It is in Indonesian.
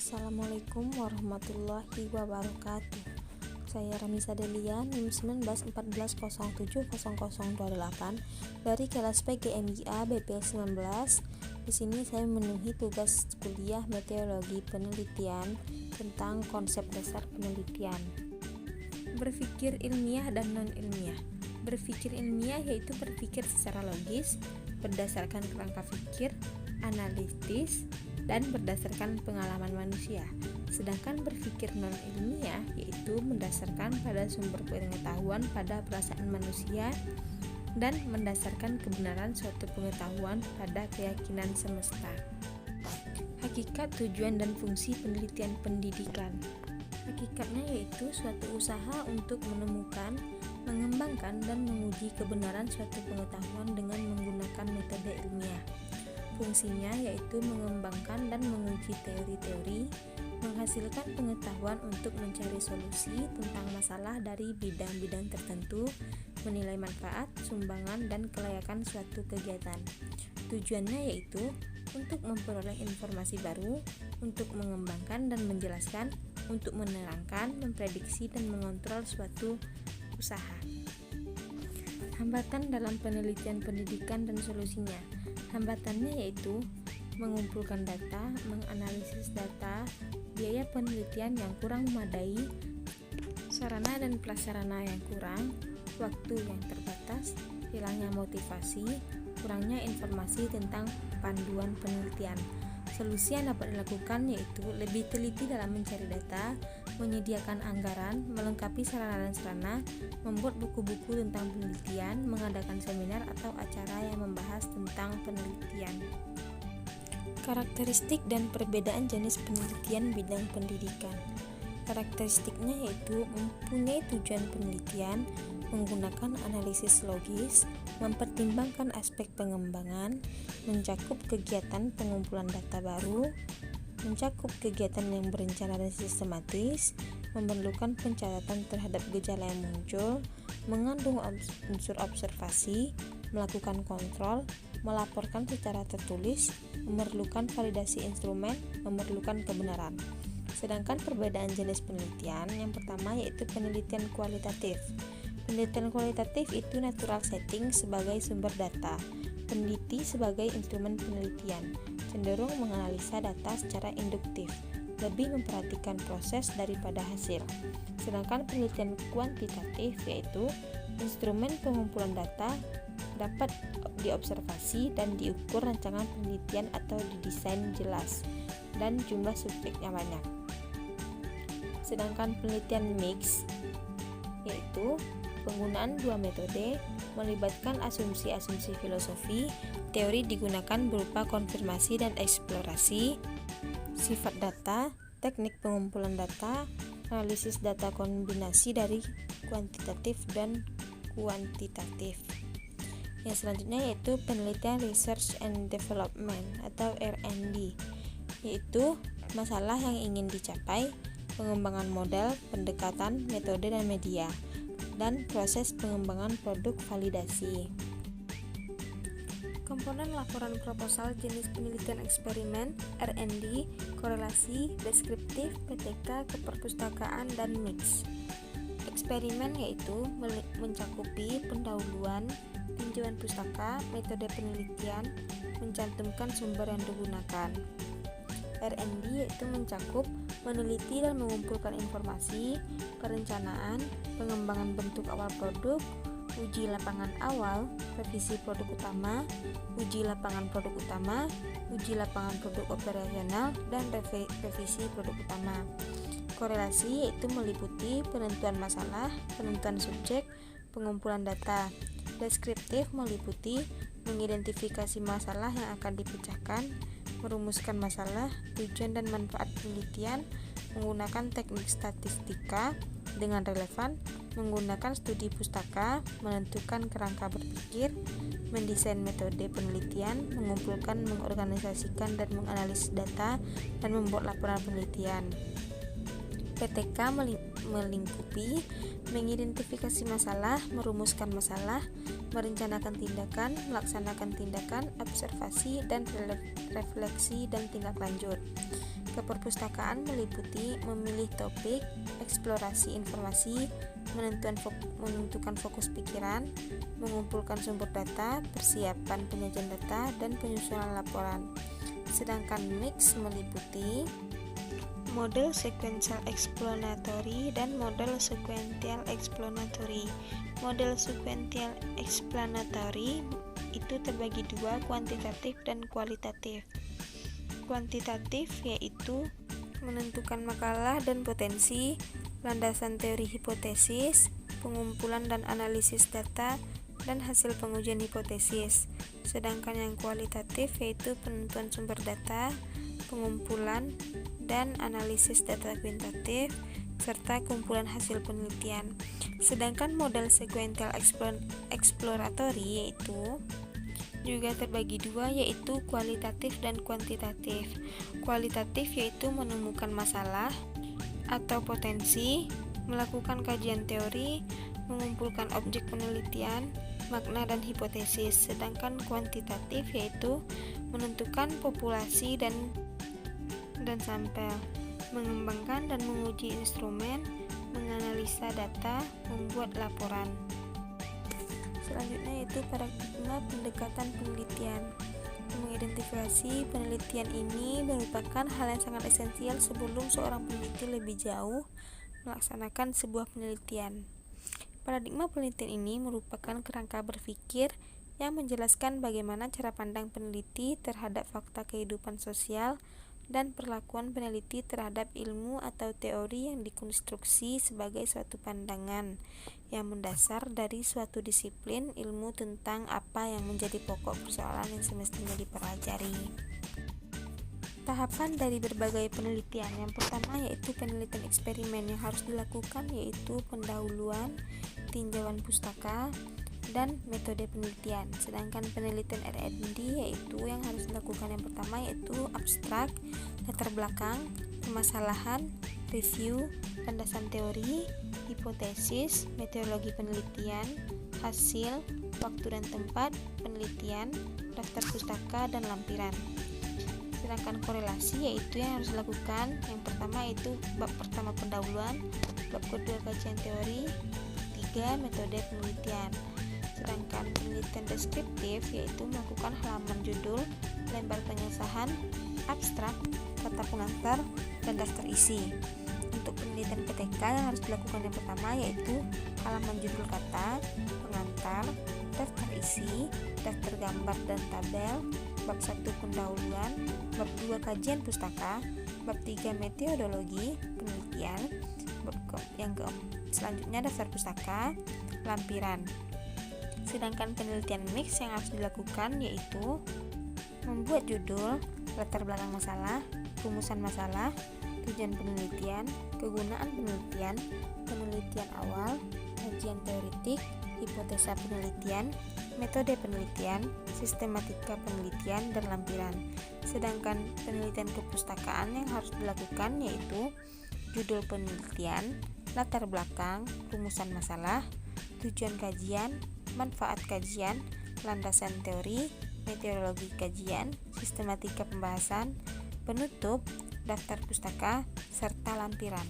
Assalamualaikum warahmatullahi wabarakatuh. Saya Ramisa Delia, NIM 1914070028 dari kelas PGMIA BPS 19. Di sini saya memenuhi tugas kuliah meteorologi penelitian tentang konsep dasar penelitian. Berpikir ilmiah dan non-ilmiah. Berpikir ilmiah yaitu berpikir secara logis, berdasarkan kerangka pikir, analitis, dan berdasarkan pengalaman manusia. Sedangkan berpikir non-ilmiah yaitu mendasarkan pada sumber pengetahuan pada perasaan manusia dan mendasarkan kebenaran suatu pengetahuan pada keyakinan semesta. Hakikat, tujuan, dan fungsi penelitian pendidikan. Hakikatnya yaitu suatu usaha untuk menemukan, mengembangkan, dan menguji kebenaran suatu pengetahuan dengan menggunakan metode ilmiah. Fungsinya yaitu mengembangkan dan menguji teori-teori, menghasilkan pengetahuan untuk mencari solusi tentang masalah dari bidang-bidang tertentu, menilai manfaat, sumbangan, dan kelayakan suatu kegiatan. Tujuannya yaitu untuk memperoleh informasi baru, untuk mengembangkan dan menjelaskan, untuk menerangkan, memprediksi, dan mengontrol suatu usaha. Hambatan dalam penelitian pendidikan dan solusinya. Hambatannya yaitu mengumpulkan data, menganalisis data, biaya penelitian yang kurang memadai, sarana dan prasarana yang kurang, waktu yang terbatas, hilangnya motivasi, kurangnya informasi tentang panduan penelitian. Solusi yang dapat dilakukan yaitu lebih teliti dalam mencari data, menyediakan anggaran, melengkapi sarana dan sarana, membuat buku-buku tentang penelitian, mengadakan seminar atau acara yang membahas tentang penelitian. Karakteristik dan perbedaan jenis penelitian bidang pendidikan. Karakteristiknya yaitu mempunyai tujuan penelitian, menggunakan analisis logis, mempertimbangkan aspek pengembangan, mencakup kegiatan pengumpulan data baru, mencakup kegiatan yang berencana dan sistematis, memerlukan pencatatan terhadap gejala yang muncul, mengandung unsur observasi, melakukan kontrol, melaporkan secara tertulis, memerlukan validasi instrumen, memerlukan kebenaran. Sedangkan perbedaan jenis penelitian, yang pertama yaitu penelitian kualitatif. Penelitian kualitatif itu natural setting sebagai sumber data, peneliti sebagai instrumen penelitian, cenderung menganalisa data secara induktif, lebih memperhatikan proses daripada hasil. Sedangkan penelitian kuantitatif yaitu instrumen pengumpulan data dapat diobservasi dan diukur rancangan penelitian atau didesain jelas dan jumlah subjeknya banyak. Sedangkan penelitian mix yaitu penggunaan dua metode melibatkan asumsi-asumsi filosofi, teori digunakan berupa konfirmasi dan eksplorasi, sifat data, teknik pengumpulan data, analisis data kombinasi dari kuantitatif dan kuantitatif. Yang selanjutnya yaitu penelitian research and development atau R&D, yaitu masalah yang ingin dicapai, pengembangan model, pendekatan, metode dan media, dan proses pengembangan produk validasi. Komponen laporan proposal jenis penelitian eksperimen, R&D, korelasi, deskriptif, PTK, keperpustakaan, dan mix. Eksperimen yaitu mencakupi pendahuluan, tinjauan pustaka, metode penelitian, mencantumkan sumber yang digunakan. R&D yaitu mencakup meneliti dan mengumpulkan informasi, perencanaan, pengembangan bentuk awal produk, uji lapangan awal, revisi produk utama, uji lapangan produk utama, uji lapangan produk operasional, dan revisi produk utama. Korelasi yaitu meliputi penentuan masalah, penentuan subjek, pengumpulan data. Deskriptif meliputi mengidentifikasi masalah yang akan dipecahkan, merumuskan masalah, tujuan dan manfaat penelitian, menggunakan teknik statistika dengan relevan, menggunakan studi pustaka, menentukan kerangka berpikir, mendesain metode penelitian, mengumpulkan, mengorganisasikan, dan menganalisis data, dan membuat laporan penelitian. PTK melingkupi mengidentifikasi masalah, merumuskan masalah, merencanakan tindakan, melaksanakan tindakan, observasi dan refleksi dan tindak lanjut. Ke perpustakaan meliputi memilih topik, eksplorasi informasi, menentukan fokus pikiran, mengumpulkan sumber data, persiapan penyajian data, dan penyusunan laporan. Sedangkan mix meliputi model sequential explanatory dan model sequential explanatory. Model sequential explanatory itu terbagi dua, kuantitatif dan kualitatif. Kuantitatif yaitu menentukan makalah dan potensi, landasan teori hipotesis, pengumpulan dan analisis data, dan hasil pengujian hipotesis. Sedangkan yang kualitatif yaitu penentuan sumber data, pengumpulan dan analisis data kuantitatif, serta kumpulan hasil penelitian. Sedangkan model sequential exploratory yaitu juga terbagi dua, yaitu kualitatif dan kuantitatif. Kualitatif yaitu menemukan masalah atau potensi, melakukan kajian teori, mengumpulkan objek penelitian, makna dan hipotesis. Sedangkan kuantitatif yaitu menentukan populasi dan sampel, mengembangkan dan menguji instrumen, menganalisa data, membuat laporan. Selanjutnya yaitu paradigma pendekatan penelitian. Mengidentifikasi penelitian ini merupakan hal yang sangat esensial sebelum seorang peneliti lebih jauh melaksanakan sebuah penelitian. Paradigma penelitian ini merupakan kerangka berpikir yang menjelaskan bagaimana cara pandang peneliti terhadap fakta kehidupan sosial dan perlakuan peneliti terhadap ilmu atau teori yang dikonstruksi sebagai suatu pandangan yang mendasar dari suatu disiplin ilmu tentang apa yang menjadi pokok persoalan yang semestinya dipelajari. Tahapan dari berbagai penelitian. Yang pertama yaitu penelitian eksperimen yang harus dilakukan, yaitu pendahuluan, tinjauan pustaka, dan metode penelitian. Sedangkan penelitian R&D yaitu yang harus dilakukan yang pertama yaitu abstrak, latar belakang, permasalahan, review, landasan teori, hipotesis, metodologi penelitian, hasil, waktu dan tempat penelitian, daftar pustaka, dan lampiran. Sedangkan korelasi yaitu yang harus dilakukan yang pertama yaitu bab pertama pendahuluan, bab kedua kajian teori, ketiga metode penelitian. Sedangkan penelitian deskriptif yaitu melakukan halaman judul, lembar pengesahan, abstrak, kata pengantar, dan daftar isi. Untuk penelitian PTK yang harus dilakukan yang pertama yaitu halaman judul kata, pengantar, daftar isi, daftar gambar dan tabel, bab 1 pendahuluan, bab 2 kajian pustaka, bab 3 metodologi penelitian, selanjutnya daftar pustaka, lampiran. Sedangkan penelitian mix yang harus dilakukan yaitu membuat judul, latar belakang masalah, rumusan masalah, tujuan penelitian, kegunaan penelitian, penelitian awal, kajian teoritik, hipotesa penelitian, metode penelitian, sistematika penelitian, dan lampiran. Sedangkan penelitian kepustakaan yang harus dilakukan yaitu judul penelitian, latar belakang, rumusan masalah, tujuan kajian, manfaat kajian, landasan teori, metodologi kajian, sistematika pembahasan, penutup, daftar pustaka, serta lampiran.